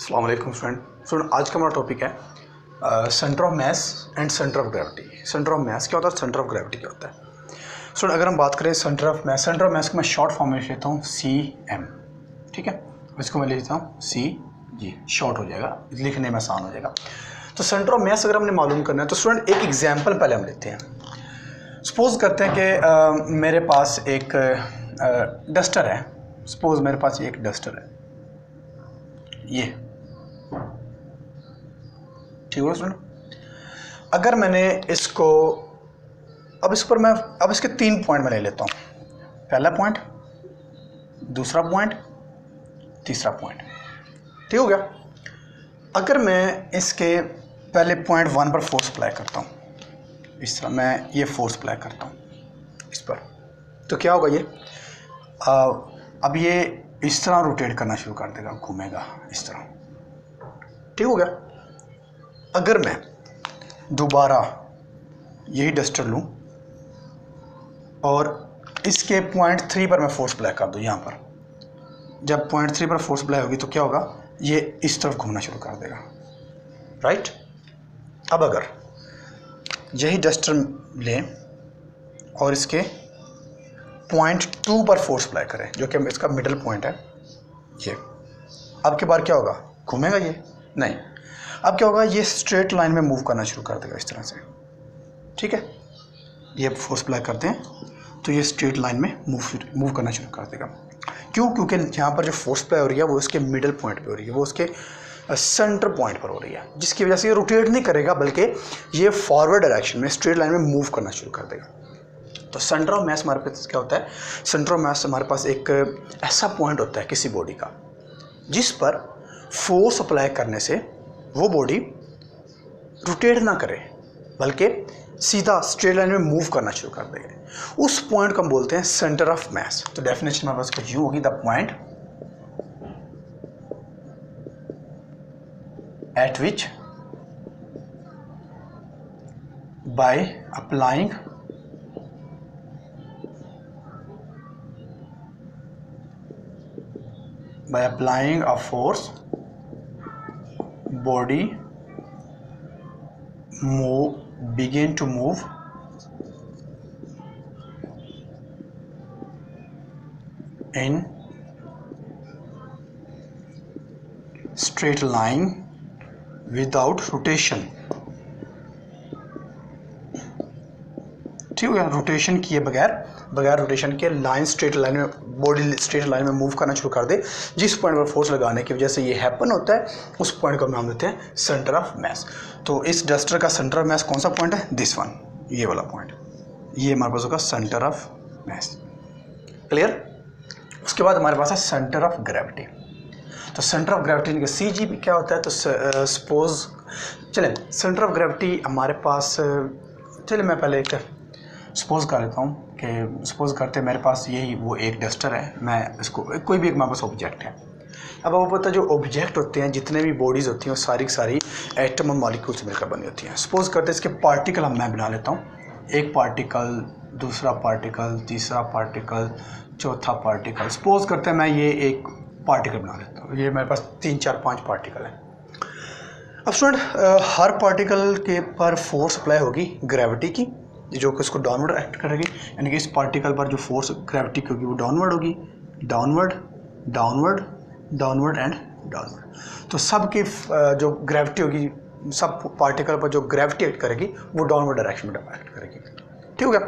अस्सलाम वालेकुम स्टूडेंट। आज का हमारा टॉपिक है centre of mass and centre of gravity. Centre of mass क्या होता है, सेंटर ऑफ ग्रेविटी क्या होता है। स्टूडेंट अगर हम बात करें सेंटर ऑफ मास को मैं शॉर्ट फॉर्म में लेता हूँ CM, ठीक है। इसको मैं ले लेता हूँ CG, शॉर्ट हो जाएगा, लिखने में आसान हो जाएगा। तो सेंटर ऑफ मास अगर हमने मालूम करना है तो स्टूडेंट एक एग्जाम्पल पहले हम लेते हैं। सपोज करते हैं कि मेरे पास एक डस्टर है। सपोज मेरे पास एक डस्टर है, ये ठीक है स्टूडेंट। अगर मैंने इसको अब इस पर मैं अब इसके 3 पॉइंट मैं ले लेता हूँ। पहला पॉइंट, दूसरा पॉइंट, तीसरा पॉइंट, ठीक हो गया। अगर मैं इसके पहले पॉइंट 1 पर फोर्स अप्लाई करता हूँ, इस तरह मैं ये फोर्स अप्लाई करता हूँ इस पर, तो क्या होगा ये अब ये इस तरह रोटेट करना शुरू कर देगा, घूमेगा इस तरह, ठीक हो गया। अगर मैं दोबारा यही डस्टर लूँ और इसके पॉइंट 3 पर मैं फोर्स अप्लाई कर दूँ, यहाँ पर जब पॉइंट 3 पर फोर्स अप्लाई होगी तो क्या होगा, ये इस तरफ घूमना शुरू कर देगा, राइट। अब अगर यही डस्टर लें और इसके पॉइंट 2 पर फोर्स अप्लाई करें, जो कि इसका मिडल पॉइंट है ये, अब के बार क्या होगा, घूमेगा ये नहीं। अब क्या होगा, ये स्ट्रेट लाइन में मूव करना शुरू कर देगा इस तरह से, ठीक है। ये फोर्स अप्लाई करते हैं तो ये स्ट्रेट लाइन में मूव करना शुरू कर देगा। क्यों? क्योंकि यहाँ पर जो फोर्स अप्लाई हो रही है वो उसके मिडल पॉइंट पे हो रही है, वो उसके सेंटर पॉइंट पर हो रही है, जिसकी वजह से ये रोटेट नहीं करेगा बल्कि ये फॉरवर्ड डायरेक्शन में स्ट्रेट लाइन में मूव करना शुरू कर देगा। तो सेंटर ऑफ मास हमारे पास क्या होता है, सेंटर ऑफ मास हमारे पास एक ऐसा पॉइंट होता है किसी बॉडी का जिस पर फोर्स अप्लाई करने से वो बॉडी रोटेट ना करे बल्कि सीधा स्ट्रेट लाइन में मूव करना शुरू कर देगा। उस पॉइंट को हम बोलते हैं सेंटर ऑफ मास। तो डेफिनेशन हमारे पास कुछ यूं होगी, the point at which by applying a force body begin to move in straight line without rotation, ठीक है। रोटेशन किए बगैर रोटेशन के लाइन स्ट्रेट लाइन में, बॉडी स्ट्रेट लाइन में मूव करना शुरू कर दे, जिस पॉइंट पर फोर्स लगाने की वजह से ये हैपन होता है, उस पॉइंट को हम नाम देते हैं सेंटर ऑफ मास। तो इस डस्टर का सेंटर ऑफ मास कौन सा पॉइंट है, दिस वन, ये वाला पॉइंट, ये हमारे पास होगा सेंटर ऑफ मास, क्लियर। उसके बाद हमारे पास है सेंटर ऑफ ग्रेविटी। तो सेंटर ऑफ ग्रेविटी CG भी क्या होता है, तो सपोज चले सेंटर ऑफ ग्रेविटी हमारे पास, चले मैं पहले एक सपोज कर लेता हूँ कि सपोज करते मेरे पास यही वो एक डस्टर है, मैं इसको कोई भी एक मेरे पास ऑब्जेक्ट है। अब आपको पता है जो ऑब्जेक्ट होते हैं, जितने भी बॉडीज़ होती हैं वो सारी की सारी एटम और मॉलिक्यूल से मिलकर बनी होती हैं। सपोज करते हैं इसके पार्टिकल मैं बना लेता हूँ, एक पार्टिकल, दूसरा पार्टिकल, तीसरा पार्टिकल, चौथा पार्टिकल। सपोज करते हैं मैं ये एक पार्टिकल बना लेता हूँ, ये मेरे पास 3 4 5 पार्टिकल है। अब स्टूडेंट हर पार्टिकल के पर फोर्स अप्लाई होगी ग्रेविटी की, जो कि उसको डाउनवर्ड एक्ट करेगी, यानी कि इस पार्टिकल पर जो फोर्स ग्रेविटी की होगी वो डाउनवर्ड होगी, downward downward downward and downward. तो सब की जो ग्रेविटी होगी, सब पार्टिकल पर जो ग्रेविटी एक्ट करेगी वो डाउनवर्ड डायरेक्शन में एक्ट करेगी, ठीक हो गया।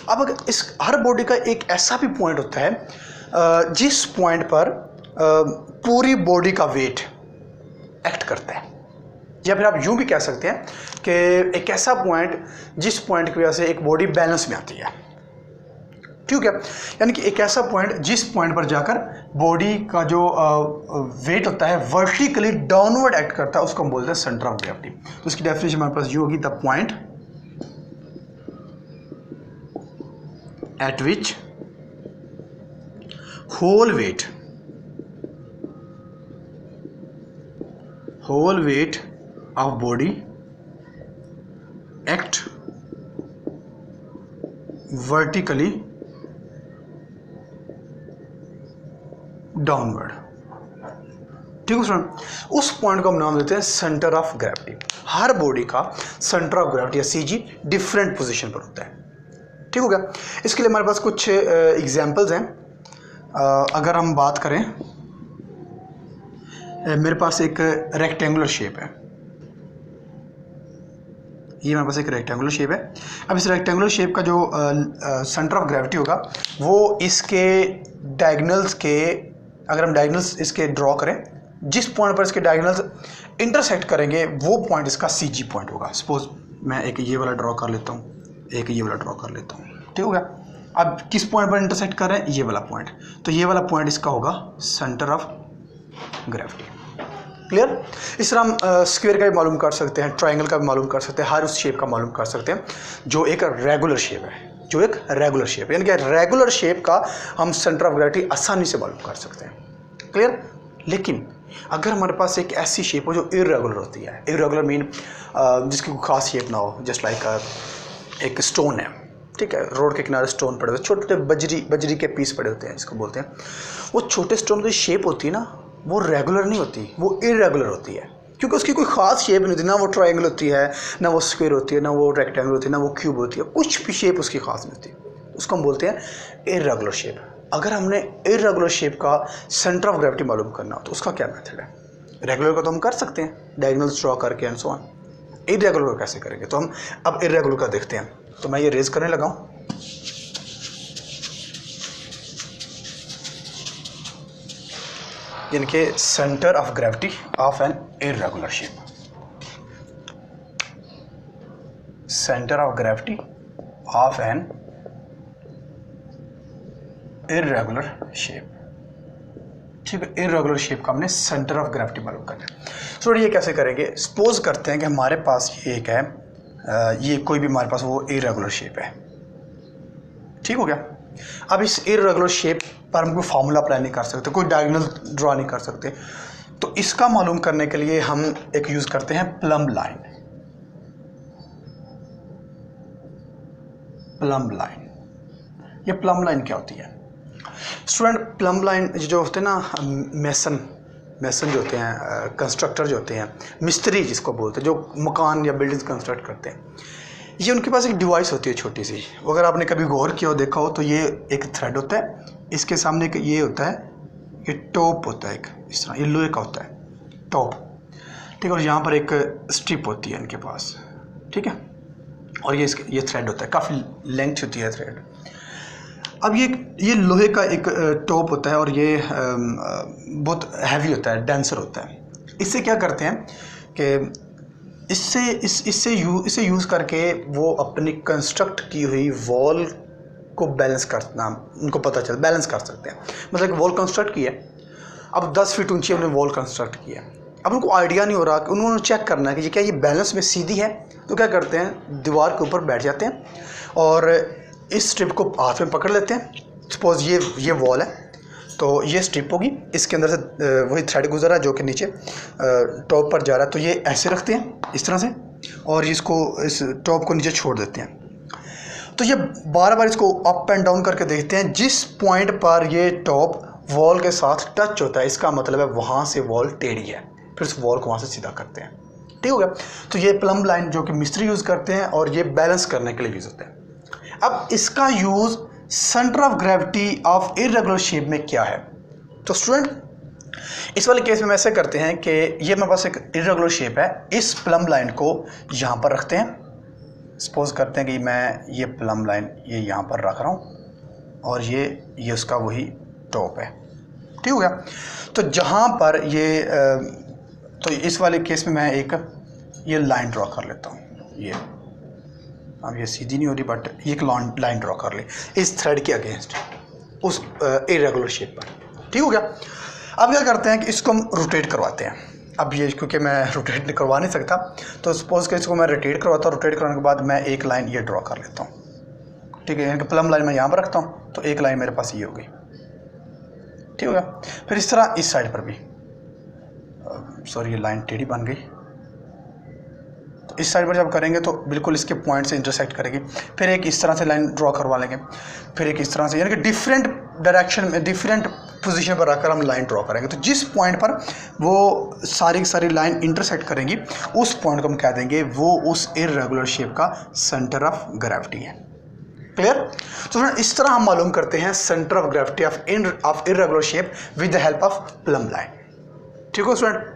अब अगर इस हर बॉडी का एक ऐसा भी पॉइंट होता है जिस पॉइंट पर पूरी बॉडी का वेट एक्ट करता है, या फिर आप यूं भी कह सकते हैं कि एक ऐसा पॉइंट जिस पॉइंट की वजह से एक बॉडी बैलेंस में आती है, ठीक है। यानी कि एक ऐसा पॉइंट जिस पॉइंट पर जाकर बॉडी का जो वेट होता है वर्टिकली डाउनवर्ड एक्ट करता है, उसको हम बोलते हैं सेंटर ऑफ ग्रेविटी। तो इसकी डेफिनेशन हमारे पास यूं होगी, the point at which whole weight of body act vertically downward, ठीक है स्टूडेंट, उस पॉइंट को हम नाम देते हैं centre of gravity. Her body का सेंटर ऑफ ग्रेविटी या सीजी डिफरेंट पोजीशन पर होता है। ठीक हो गया। इसके लिए हमारे पास कुछ एग्जांपल्स हैं। अगर हम बात करें, मेरे पास एक रेक्टेंगुलर शेप है, ये मेरे पास एक रेक्टेंगुलर शेप है। अब इस रेक्टेंगुलर शेप का जो सेंटर ऑफ ग्रेविटी होगा वो इसके डायगोनल्स के, अगर हम डायगोनल्स इसके ड्रॉ करें, जिस पॉइंट पर इसके डायगोनल्स इंटरसेक्ट करेंगे वो पॉइंट इसका सीजी पॉइंट होगा। सपोज मैं एक ये वाला ड्रॉ कर लेता हूँ, एक ये वाला ड्रॉ कर लेता हूँ। ठीक हो गया। अब किस पॉइंट पर इंटरसेक्ट कर रहे हैं, ये वाला पॉइंट, तो ये वाला पॉइंट इसका होगा सेंटर ऑफ ग्रेविटी। क्लियर। इस तरह हम स्क्वायर का भी मालूम कर सकते हैं, ट्रायंगल का भी मालूम कर सकते हैं, हर उस शेप का मालूम कर सकते हैं जो एक रेगुलर शेप है, जो एक रेगुलर शेप है, यानी कि रेगुलर शेप का हम सेंटर ऑफ ग्रेविटी आसानी से मालूम कर सकते हैं। क्लियर। लेकिन अगर हमारे पास एक ऐसी शेप हो जो इरेगुलर होती है, इरेगुलर मीन जिसकी कोई खास शेप ना हो, जस्ट लाइक एक स्टोन है, ठीक है, रोड के किनारे स्टोन पड़े होते हैं, छोटे छोटे बजरी के पीस पड़े होते हैं, इसको बोलते हैं। वो छोटे स्टोन की शेप होती है ना, वो रेगुलर नहीं होती, वो इरेगुलर होती है, क्योंकि उसकी कोई ख़ास शेप नहीं होती, ना वो ट्रायंगल होती है, ना वो स्क्वायर होती है, ना वो रेक्टेंगल होती है, ना वो क्यूब होती है, कुछ भी शेप उसकी खास नहीं होती। उसको हम बोलते हैं इरेगुलर शेप। अगर हमने इरेगुलर शेप का सेंटर ऑफ ग्रेविटी मालूम करना हो तो उसका क्या मेथड है? रेगुलर का तो हम कर सकते हैं डायगोनल्स ड्रॉ करके एंड सो ऑन। इरेगुलर कैसे करेंगे? तो हम अब इरेगुलर का देखते हैं। तो मैं ये रेज करने लगा हूँ, यानी कि centre of gravity of an irregular shape, centre of gravity of an irregular shape. ठीक है, इरेगुलर शेप का हमने सेंटर ऑफ ग्रेविटी मालूम करना है। तो ये कैसे करेंगे? सपोज करते हैं कि हमारे पास ये एक है, ये कोई भी हमारे पास वो इरेगुलर शेप है। ठीक हो गया। अब इस इरेगुलर शेप पर हम कोई फार्मूला अप्लाई नहीं कर सकते, कोई डायगोनल ड्रॉ नहीं कर सकते, तो इसका मालूम करने के लिए हम एक यूज करते हैं प्लम्ब लाइन। प्लम्ब लाइन, ये प्लम्ब लाइन क्या होती है स्टूडेंट? प्लम्ब लाइन जो होते हैं ना, मेसन जो होते हैं, कंस्ट्रक्टर जो होते हैं, मिस्त्री जिसको बोलते हैं, जो मकान या बिल्डिंग्स कंस्ट्रक्ट करते हैं, ये उनके पास एक डिवाइस होती है छोटी सी। अगर आपने कभी गौर किया हो, देखा हो, तो ये एक थ्रेड होता है, इसके सामने एक ये होता है, ये टॉप होता है, एक इस तरह ये लोहे का होता है टॉप, ठीक है, और यहाँ पर एक स्ट्रिप होती है इनके पास, ठीक है, और ये थ्रेड होता है, काफ़ी लेंथ होती है थ्रेड। अब ये लोहे का एक टॉप होता है और ये बहुत हैवी होता है, डेंसर होता है। इससे क्या करते हैं कि इससे यूज़ करके वो अपनी कंस्ट्रक्ट की हुई वॉल को बैलेंस करना, उनको पता चल बैलेंस कर सकते हैं। मतलब एक वॉल कंस्ट्रक्ट की है, अब 10 फीट ऊंची हमने वॉल कंस्ट्रक्ट की है, अब उनको आइडिया नहीं हो रहा कि उन्होंने चेक करना है कि क्या ये बैलेंस में सीधी है, तो क्या करते हैं, दीवार के ऊपर बैठ जाते हैं और इस स्ट्रिप को हाथ में पकड़ लेते हैं। सपोज ये वॉल है, तो ये स्ट्रिप होगी, इसके अंदर से वही थ्रेड गुजर रहा है जो कि नीचे टॉप पर जा रहा है, तो ये ऐसे रखते हैं इस तरह से, और इसको इस टॉप को नीचे छोड़ देते हैं। तो ये बार बार इसको अप एंड डाउन करके देखते हैं, जिस पॉइंट पर ये टॉप वॉल के साथ टच होता है, इसका मतलब है वहाँ से वॉल टेढ़ी है, फिर उस वॉल को वहाँ से सीधा करते हैं। ठीक हो गया। तो ये प्लम्ब लाइन जो कि मिस्त्री यूज़ करते हैं और ये बैलेंस करने के लिए यूज़ होते हैं। अब इसका use centre of gravity of irregular shape में क्या है? तो स्टूडेंट इस वाले केस में हम ऐसे करते हैं कि ये मेरे पास एक इरेगुलर शेप है, इस प्लम्ब लाइन को यहाँ पर रखते हैं। सपोज करते हैं कि मैं ये प्लम्ब लाइन ये यहाँ पर रख रहा हूँ और ये उसका वही टॉप है। ठीक हो गया। तो जहाँ पर ये तो इस वाले केस में मैं एक ये लाइन ड्रॉ कर लेता हूँ, ये अब ये सीधी नहीं हो रही, बट ये एक लाइन ड्रॉ कर ले इस थ्रेड के अगेंस्ट उस इरेगुलर शेप पर। ठीक हो गया। अब क्या करते हैं कि इसको हम रोटेट करवाते हैं। अब ये क्योंकि मैं रोटेट करवा नहीं सकता, तो सपोज कि इसको मैं रोटेट करवाता हूँ, रोटेट करवाने के बाद मैं एक लाइन ये ड्रॉ कर लेता हूँ। ठीक है, यानी कि प्लम्ब लाइन मैं यहाँ पर रखता हूँ, तो एक लाइन मेरे पास ये हो गई। ठीक हो गया। फिर इस तरह इस साइड पर भी, सॉरी ये लाइन टेढ़ी बन गई, तो इस साइड पर जब करेंगे तो बिल्कुल इसके पॉइंट से इंटरसेक्ट करेगी। फिर एक इस तरह से लाइन ड्रॉ करवा लेंगे, फिर एक इस तरह से, यानी कि डिफरेंट डायरेक्शन में, डिफरेंट पोजीशन पर रखकर हम लाइन ड्रॉ करेंगे। तो जिस पॉइंट पर वो सारी की सारी लाइन इंटरसेक्ट करेंगी उस पॉइंट को हम कह देंगे वो उस इर्रेगुलर शेप का सेंटर ऑफ ग्रेविटी है। क्लियर? तो फ्रेंड इस तरह हम मालूम करते हैं centre of gravity of irregular shape with the help of plum line. ठीक हो स्टूडेंट?